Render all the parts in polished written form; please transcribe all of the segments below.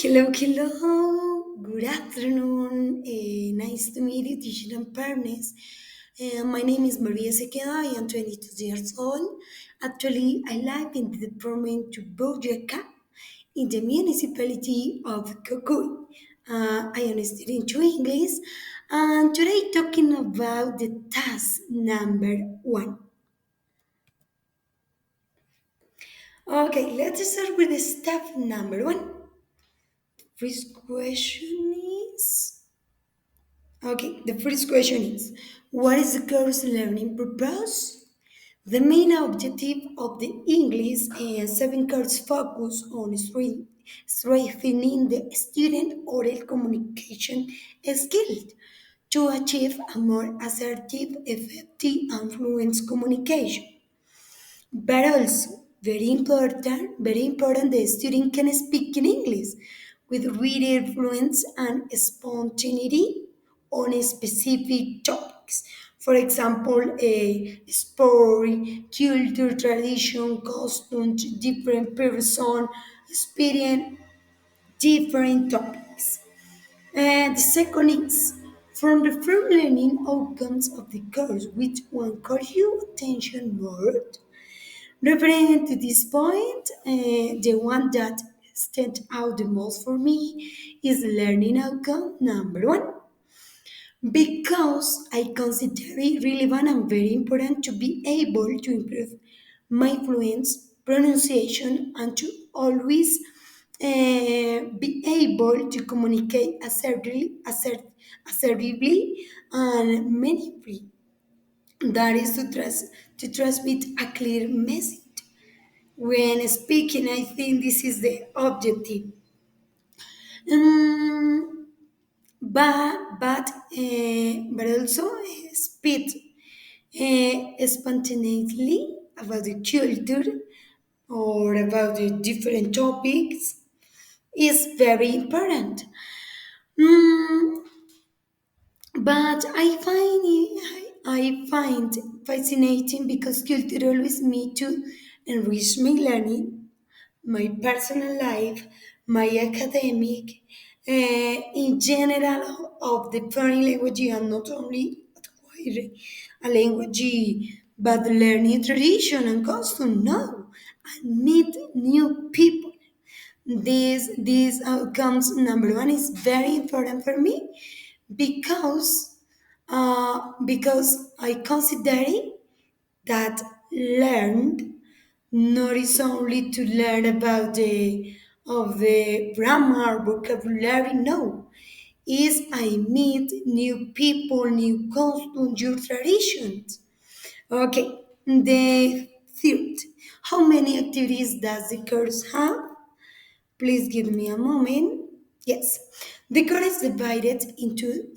Hello, hello. Good afternoon. Nice to meet you, teacher and parents. My name is Maria Sequeda. I am 22 years old. Actually, I live in the department to Bojaca in the municipality of Cocuy. I am studying to English and today talking about the task number one. Okay, let's start with the step number one. First question is okay, the first question is what is the course learning purpose? The main objective of the English and seven course focus on strengthening the student oral communication skills to achieve a more assertive, effective, and fluent communication. But also, very important, the student can speak in English with reader fluency and spontaneity on a specific topics. For example, a sport, culture, tradition, costume, different person, experience different topics. And the second is from the first learning outcomes of the course, which one caught your attention more? Referring to this point, the one that stands out the most for me is learning outcome number one, because I consider it relevant and very important to be able to improve my fluence, pronunciation, and to always be able to communicate assertively and meaningfully. That is to transmit a clear message when speaking. I think this is the objective. Um, but also speak spontaneously about the culture or about the different topics is very important. Mm, but I find fascinating because culture always me to enrich my learning, my personal life, my academic, in general of the foreign language, and not only acquire a language but learning tradition and custom. No, I meet new people. These outcomes number one is very important for me because I consider it that learned not is only to learn about the grammar vocabulary. No, is I meet new people, new customs, new traditions. Okay, the third, how many activities does the course have? Please give me a moment. Yes, the code is divided into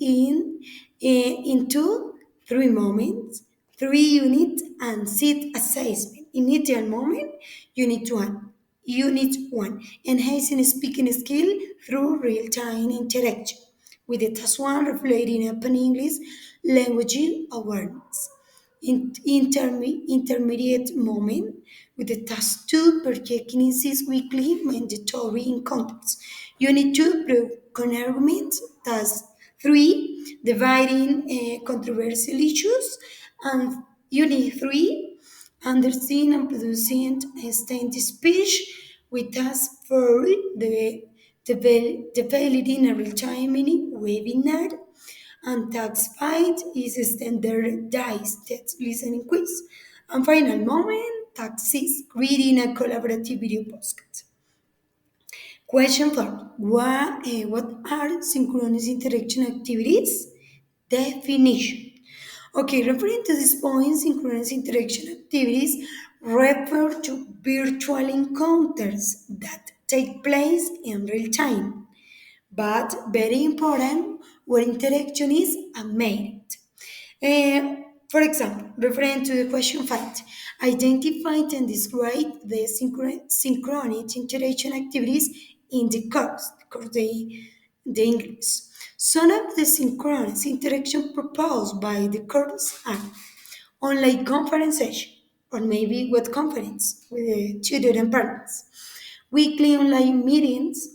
three moments, three units, and seat assessment. Initial moment, unit one. Unit one, enhancing speaking skill through real-time interaction. With the task one reflecting upon English language awareness. Intermediate moment with the task 2 projecting 6 weekly mandatory in context. Unit 2 broken arguments. Task 3 dividing controversial issues. And Unit 3 understanding and producing a stand speech with task 4 developing a real-time mini webinar, and tax fight is a standardized text listening quiz. And final moment, tax 6, reading a collaborative video podcast. Question 4. What are synchronous interaction activities? Definition. Okay, referring to this point, synchronous interaction activities refer to virtual encounters that take place in real time, but very important where interaction is a merit. For example, referring to the question 5, identify and describe the synchronous interaction activities in the course the English. Some of the synchronous interaction proposed by the course are online conference session, or maybe web conference with the tutor and partners, weekly online meetings,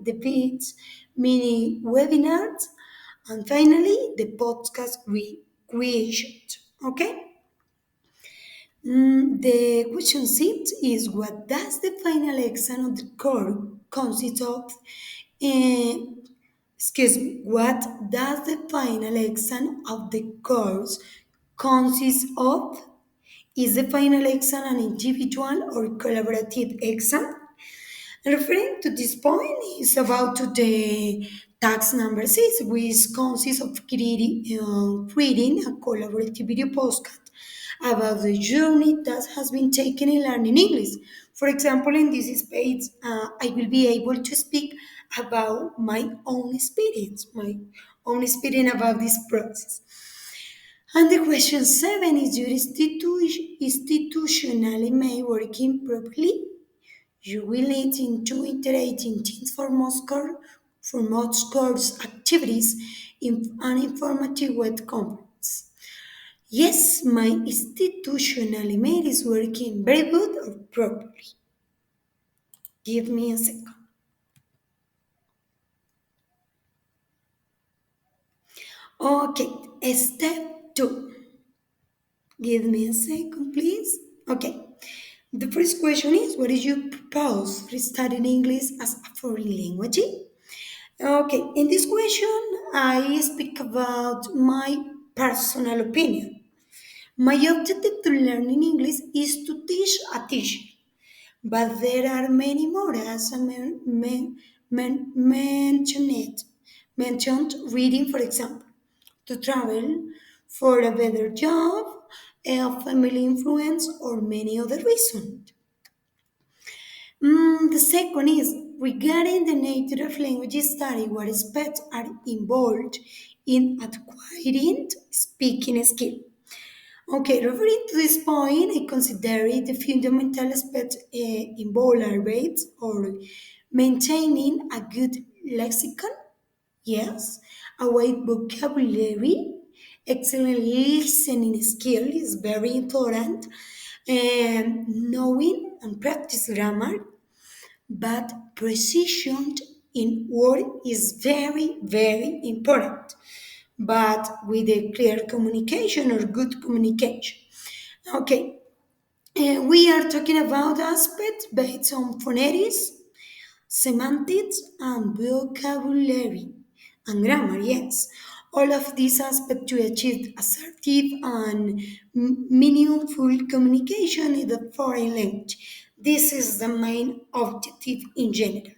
debates, mini webinars, and finally the podcast creation. Okay? The question six is what does the final exam of the course consist of? Eh, excuse me, what does the final exam of the course consist of? Is the final exam an individual or collaborative exam? Referring to this point is about to the task number six, which consists of creating a collaborative video postcard about the journey that has been taken in learning English. For example, in this space, I will be able to speak about my own experience about this process. And the question seven is your institutionally may working properly? You will need to iterate in things for most course activities in an informative web conference. Yes, my institutional email is working very good or properly. Give me a second. Okay, step two. Give me a second, please. Okay. The first question is what is your purpose for studying English as a foreign language? Okay, in this question, I speak about my personal opinion. My objective to learning English is to teach a teacher, but there are many more as I mentioned reading, for example, to travel, for a better job, a family influence, or many other reasons. The second is regarding the nature of language study, what aspects are involved in acquiring speaking skill. Okay, referring to this point, I consider it the fundamental aspect involved are rates or maintaining a good lexicon, yes, a wide vocabulary, excellent listening skill is very important, and knowing and practice grammar, but precision in word is very, very important. But with a clear communication or good communication. Okay, we are talking about aspects based on phonetics, semantics, and vocabulary and grammar. Yes, all of these aspects to achieve assertive and meaningful communication in the foreign language. This is the main objective in general.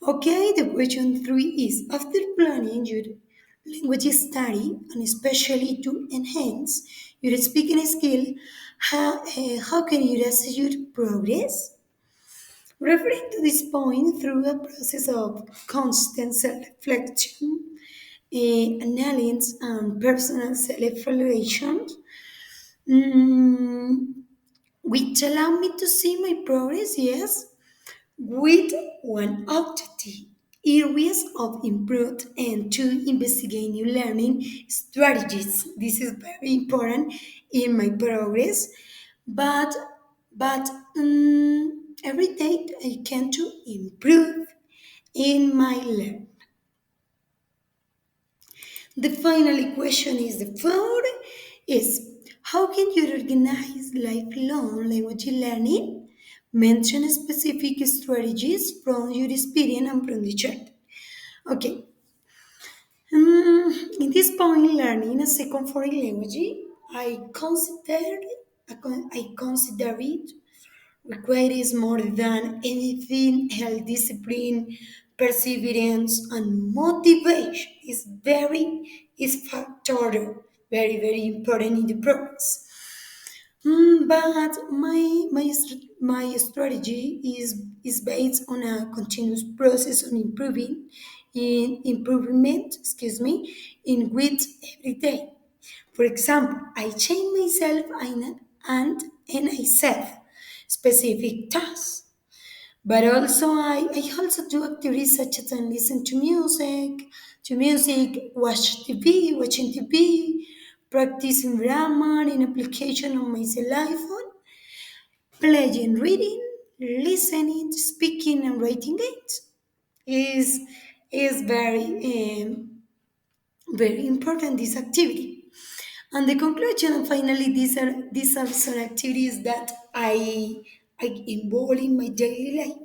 Okay, the question three is after planning your language study and especially to enhance your speaking skill, how can you assess your progress? Referring to this point through a process of constant self-reflection, analysis, and personal self-evaluation, mm, which allow me to see my progress, yes, with one objective, areas of improvement and to investigate new learning strategies. This is very important in my progress, but every day I can to improve in my learning. The final question is the fourth is how can you organize lifelong language learning? Mention specific strategies from your experience and from the chat. Okay. In this point, learning a second foreign language, I consider it requires more than anything else discipline, perseverance, and motivation is factor very important in the process. But my strategy is based on a continuous process on improvement, in which every day. For example, I change myself and I set specific tasks. But also I also do activities such as I listen to music, watching TV, practicing grammar in application on my cell iPhone, playing reading, listening, speaking, and writing it is very important. This activity. And the conclusion, and finally, these are some activities that I involve in my daily life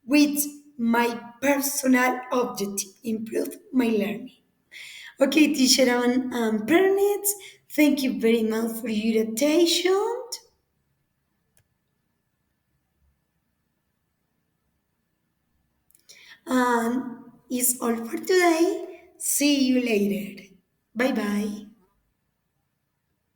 with my personal objective, improve my learning. Okay, teacher and parents, thank you very much for your attention. And it's all for today. See you later. Bye bye.